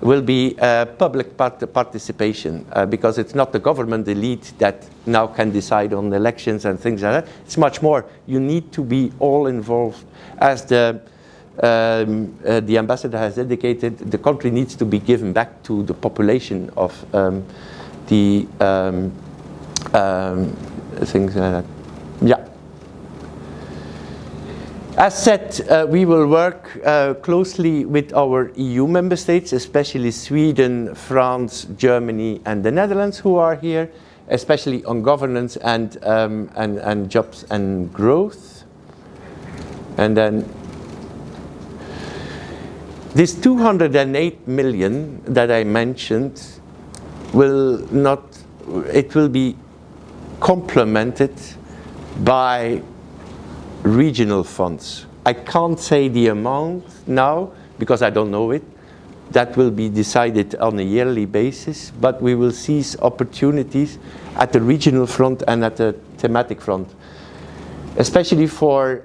will be public participation, because it's not the government elite that now can decide on elections and things like that. It's much more. You need to be all involved. As the ambassador has indicated, the country needs to be given back to the population of the things like that. Yeah. As said, we will work closely with our EU member states, especially Sweden, France, Germany, and the Netherlands, who are here, especially on governance and jobs and growth. And then this 208 million that I mentioned will be complemented by regional funds. I can't say the amount now because I don't know it. That will be decided on a yearly basis, but we will seize opportunities at the regional front and at the thematic front. Especially for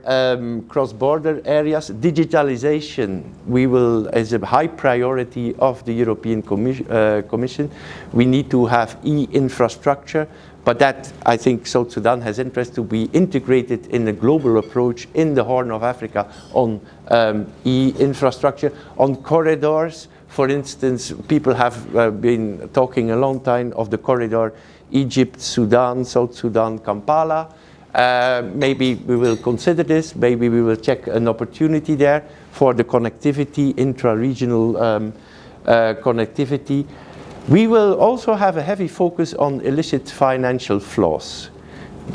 cross-border areas, digitalization is a high priority of the European Commission. We need to have e-infrastructure, but that, I think, South Sudan has interest to be integrated in a global approach in the Horn of Africa on e-infrastructure, on corridors. For instance, people have been talking a long time of the corridor Egypt, Sudan, South Sudan, Kampala. Maybe we will consider this, maybe we will check an opportunity there for the connectivity, intra-regional connectivity. We will also have a heavy focus on illicit financial flows.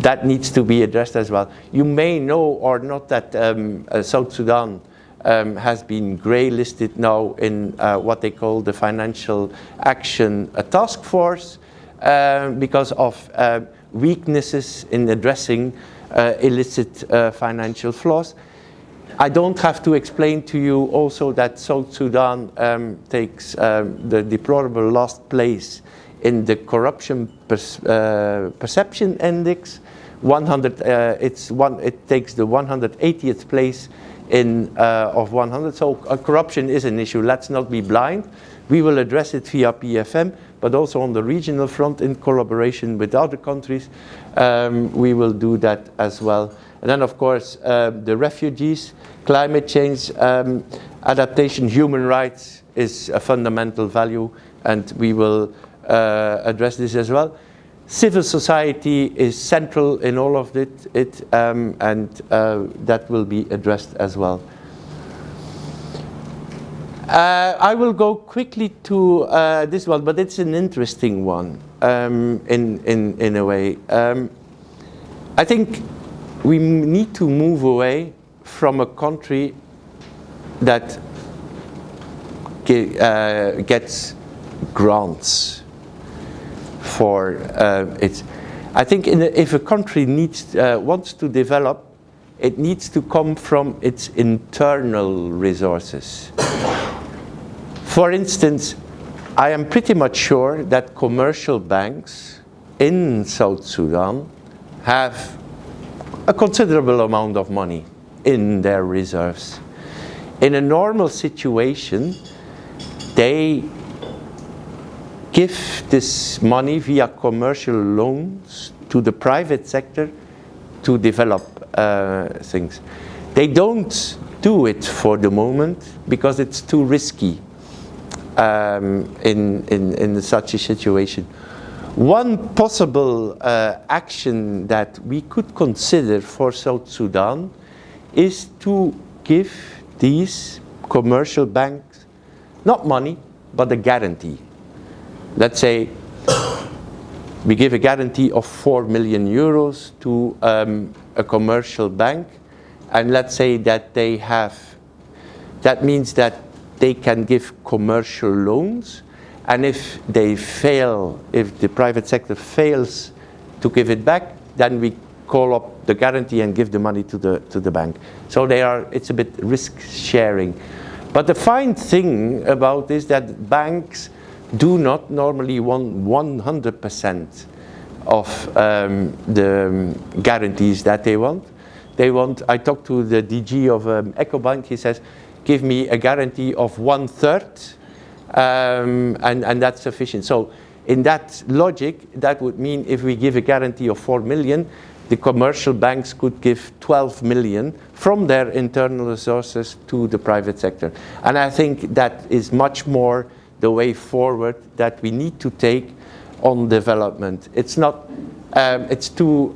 That needs to be addressed as well. You may know or not that South Sudan has been grey listed now in what they call the Financial Action Task Force because of weaknesses in addressing illicit financial flows. I don't have to explain to you also that South Sudan takes the deplorable last place in the corruption perception index. It takes the 180th place of 100. So corruption is an issue. Let's not be blind. We will address it via PFM, but also on the regional front in collaboration with other countries. We will do that as well. And then, of course, the refugees, climate change, adaptation, human rights is a fundamental value, and we will address this as well. Civil society is central in all of it, and that will be addressed as well. I will go quickly to this one, but it's an interesting one in a way. I think we need to move away from a country that gets grants for its. I think if a country wants to develop, it needs to come from its internal resources. For instance, I am pretty much sure that commercial banks in South Sudan have a considerable amount of money in their reserves. In a normal situation, they give this money via commercial loans to the private sector to develop things. They don't do it for the moment because it's too risky in such a situation. One possible action that we could consider for South Sudan is to give these commercial banks not money, but a guarantee. Let's say we give a guarantee of 4 million euros to a commercial bank, and let's say that they have, that means that they can give commercial loans, and if they fail, if the private sector fails to give it back, then we call up the guarantee and give the money to the bank. So it's a bit risk sharing. But the fine thing about this is that banks do not normally want 100% of the guarantees that they want. I talked to the DG of EcoBank, he says, give me a guarantee of 1/3, and that's sufficient. So in that logic, that would mean if we give a guarantee of 4 million, the commercial banks could give 12 million from their internal resources to the private sector. And I think that is much more the way forward that we need to take on development. It's not, it's too,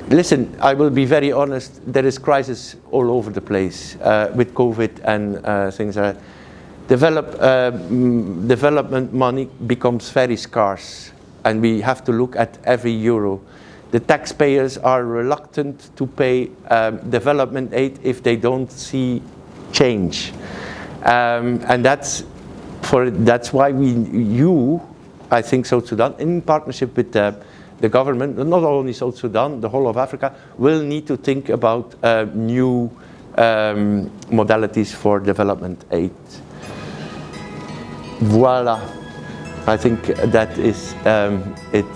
listen, I will be very honest, there is crisis all over the place with COVID and things like that. Development money becomes very scarce, and we have to look at every euro. The taxpayers are reluctant to pay development aid if they don't see change, and that's why I think South Sudan, in partnership with the government, not only South Sudan, the whole of Africa, will need to think about new modalities for development aid. Voila, I think that is it.